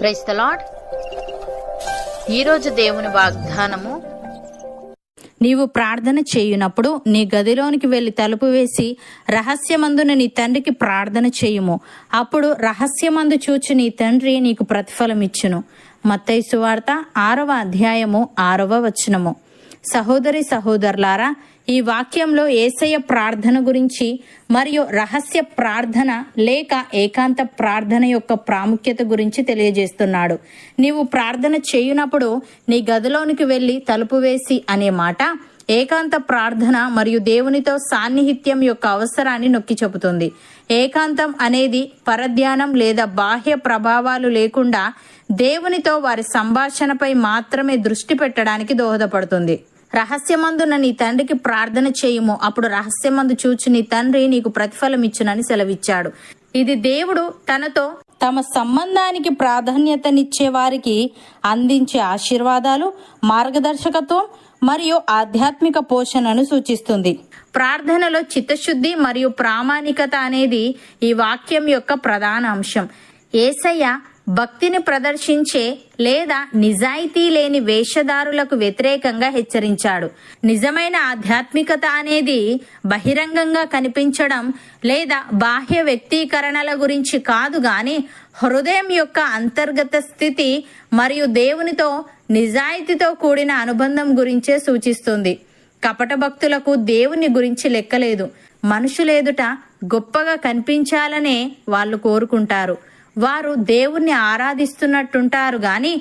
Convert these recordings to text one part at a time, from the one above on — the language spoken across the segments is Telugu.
Praise the lord. ఈరోజు దేవుని వాగ్దానము, నీవు ప్రార్థన చేయునప్పుడు నీ గదిలోనికి వెళ్లి తలుపు వేసి రహస్యమందున నీ తండ్రికి ప్రార్థన చేయుము. అప్పుడు రహస్యమందు చూచి నీ తండ్రి నీకు ప్రతిఫలమిచ్చును. మత్తయి సువార్త 6వ అధ్యాయము 6వ వచనము. సహోదరి సహోదరులారా, ఈ వాక్యంలో యేసయ్య ప్రార్థన గురించి మరియు రహస్య ప్రార్థన లేక ఏకాంత ప్రార్థన యొక్క ప్రాముఖ్యత గురించి తెలియజేస్తున్నాడు. నీవు ప్రార్థన చేయునప్పుడు నీ గదిలోనికి వెళ్లి తలుపు వేసి అనే మాట ఏకాంత ప్రార్థన మరియు దేవునితో సాన్నిహిత్యం యొక్క అవసరాన్ని నొక్కి చెబుతుంది. ఏకాంతం అనేది పరధ్యానం లేదా బాహ్య ప్రభావాలు లేకుండా దేవునితో వారి సంభాషణపై మాత్రమే దృష్టి పెట్టడానికి దోహదపడుతుంది. రహస్యమందున నీ తండ్రికి ప్రార్థన చేయుము, అప్పుడు రహస్యమందు చూచి నీ తండ్రి నీకు ప్రతిఫలం ఇచ్చునని సెలవిచ్చాడు. ఇది దేవుడు తనతో తమ సంబంధానికి ప్రాధాన్యతనిచ్చే వారికి అందించే ఆశీర్వాదాలు, మార్గదర్శకత్వం మరియు ఆధ్యాత్మిక పోషణను సూచిస్తుంది. ప్రార్థనలో చిత్తశుద్ధి మరియు ప్రామాణికత అనేది ఈ వాక్యం యొక్క ప్రధాన అంశం. యేసయ్య భక్తిని ప్రదర్శించే లేదా నిజాయితీ లేని వేషధారులకు వ్యతిరేకంగా హెచ్చరించాడు. నిజమైన ఆధ్యాత్మికత అనేది బహిరంగంగా కనిపించడం లేదా బాహ్య వ్యక్తీకరణల గురించి కాదు గాని హృదయం యొక్క అంతర్గత స్థితి మరియు దేవునితో నిజాయితీతో కూడిన అనుబంధం గురించే సూచిస్తుంది. కపట భక్తులకు దేవుని గురించి లెక్కలేదు. మనుషులెదుట గొప్పగా కనిపించాలనే వాళ్ళు కోరుకుంటారు. వారు దేవుణ్ణి ఆరాధిస్తున్నట్టుంటారు గాని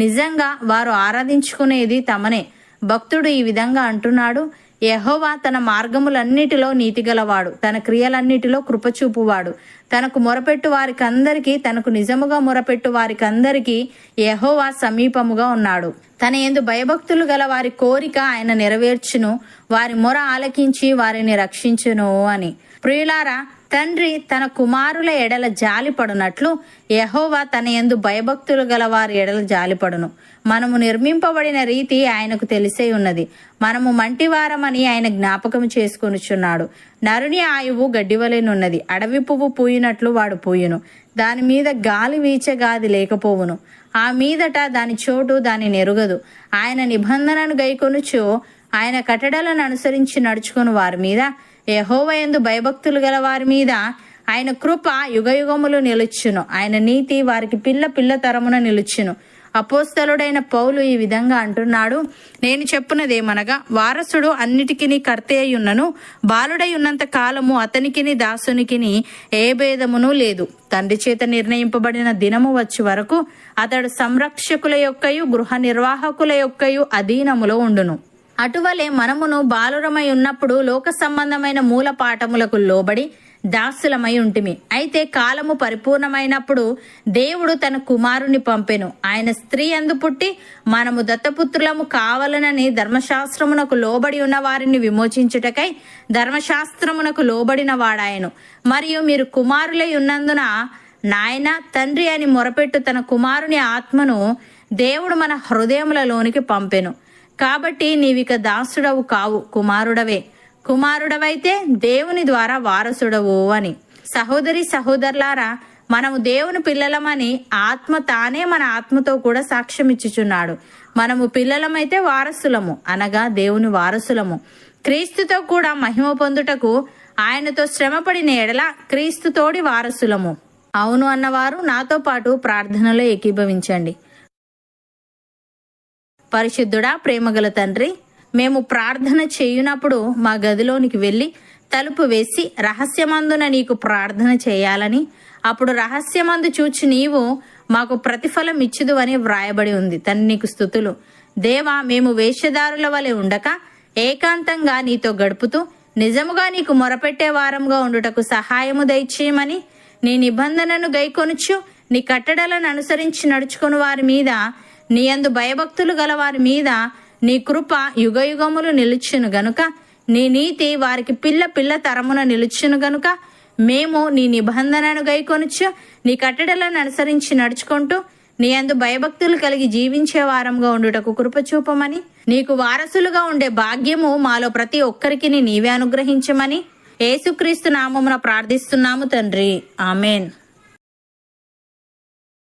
నిజంగా వారు ఆరాధించుకునేది తమనే. భక్తుడు ఈ విధంగా అంటున్నాడు, యెహోవా తన మార్గములన్నిటిలో నీతిగలవాడు, తన క్రియలన్నిటిలో కృపచూపువాడు. తనకు మొరపెట్టు వారికందరికీ, తనకు నిజముగా మొరపెట్టు వారికందరికీ యెహోవా సమీపముగా ఉన్నాడు. తన యందు భయభక్తులు గల వారి కోరిక ఆయన నెరవేర్చును, వారి మొర ఆలకించి వారిని రక్షించును అని. ప్రియులారా, తండ్రి తన కుమారుల ఎడల జాలిపడునట్లు యెహోవా తన యందు భయభక్తులు గల వారి ఎడల జాలిపడును. మనము నిర్మింపబడిన రీతి ఆయనకు తెలిసే ఉన్నది. మనము మంటివారమని ఆయన జ్ఞాపకం చేసుకొనుచున్నాడు. నరుని ఆయువు గడ్డివలెనున్నది, అడవి పువ్వు పూయినట్లు వాడు పూయును. దాని మీద గాలి వీచగాది లేకపోవును, ఆ మీదట దాని చోటు దాని నెరుగదు. ఆయన నిబంధనను గైకొనుచు ఆయన కట్టడలను అనుసరించి నడుచుకుని వారి మీద, యెహోవా యందు భయభక్తులు గల వారి మీద ఆయన కృప యుగయుగములు నిలుచును. ఆయన నీతి వారికి పిల్ల పిల్ల తరమున నిలుచును. అపోస్తలుడైన పౌలు ఈ విధంగా అంటున్నాడు, నేను చెప్పునదేమనగా, వారసుడు అన్నిటికీ కర్త అయి ఉన్నను, బాలుడై ఉన్నంత కాలము అతనికిని దాసునికిని ఏ భేదమును లేదు. తండ్రి చేత నిర్ణయింపబడిన దినము వచ్చి వరకు అతడు సంరక్షకుల యొక్కయు గృహ నిర్వాహకుల యొక్కయు అధీనములో ఉండును. అటువలే మనమును బాలురమై ఉన్నప్పుడు లోక సంబంధమైన మూల పాఠములకు లోబడి దాసులమై ఉంటిమి. అయితే కాలము పరిపూర్ణమైనప్పుడు దేవుడు తన కుమారుని పంపెను. ఆయన స్త్రీ యందు పుట్టి మనము దత్తపుత్రులము కావాలనని ధర్మశాస్త్రమునకు లోబడి ఉన్న వారిని విమోచించుటకై ధర్మశాస్త్రమునకు లోబడిన వాడాయను. మరియు మీరు కుమారులై ఉన్నందున నాయన తండ్రి అని మొరపెట్టు తన కుమారుని ఆత్మను దేవుడు మన హృదయములలోనికి పంపెను. కాబట్టి నీవిక దాసుడవు కావు, కుమారుడవే. కుమారుడవైతే దేవుని ద్వారా వారసుడవు అని. సహోదరి సహోదరులారా, మనము దేవుని పిల్లలమని ఆత్మ తానే మన ఆత్మతో కూడా సాక్ష్యం ఇచ్చుచున్నాడు. మనము పిల్లలమైతే వారసులము, అనగా దేవుని వారసులము. క్రీస్తుతో కూడా మహిమ పొందుటకు ఆయనతో శ్రమపడిన ఎడల క్రీస్తుతోడి వారసులము. అవును అన్నవారు నాతో పాటు ప్రార్థనలో ఏకీభవించండి. పరిశుద్ధుడా, ప్రేమగల తండ్రి, మేము ప్రార్థన చేయునప్పుడు మా గదిలోనికి వెళ్లి తలుపు వేసి రహస్యమందున నీకు ప్రార్థన చేయాలని, అప్పుడు రహస్యమందు చూచి నీవు మాకు ప్రతిఫలం ఇచ్చుదు అని వ్రాయబడి ఉంది. తండ్రి నీకు స్తుతులు. దేవా, మేము వేషధారుల వలె ఉండక ఏకాంతంగా నీతో గడుపుతూ నిజముగా నీకు మొరపెట్టే వారంగా ఉండుటకు సహాయము దయచేయమని, నీ నిబంధనను గైకొనుచు నీ కట్టడలను అనుసరించి నడుచుకుని వారి మీద, నీ యందు భయభక్తులు గల వారి మీద నీ కృప యుగయుగములు నిలుచును గనుక, నీ నీతి వారికి పిల్ల పిల్ల తరమున నిలుచును గనుక, మేము నీ నిబంధనను గైకొనుచు నీ కట్టడలను అనుసరించి నడుచుకుంటూ నీ యందు భయభక్తులు కలిగి జీవించే వారంగా ఉండుటకు కృప చూపమని, నీకు వారసులుగా ఉండే భాగ్యము మాలో ప్రతి ఒక్కరికి నీవే అనుగ్రహించమని యేసుక్రీస్తు నామమున ప్రార్థిస్తున్నాము తండ్రి. ఆమెన్.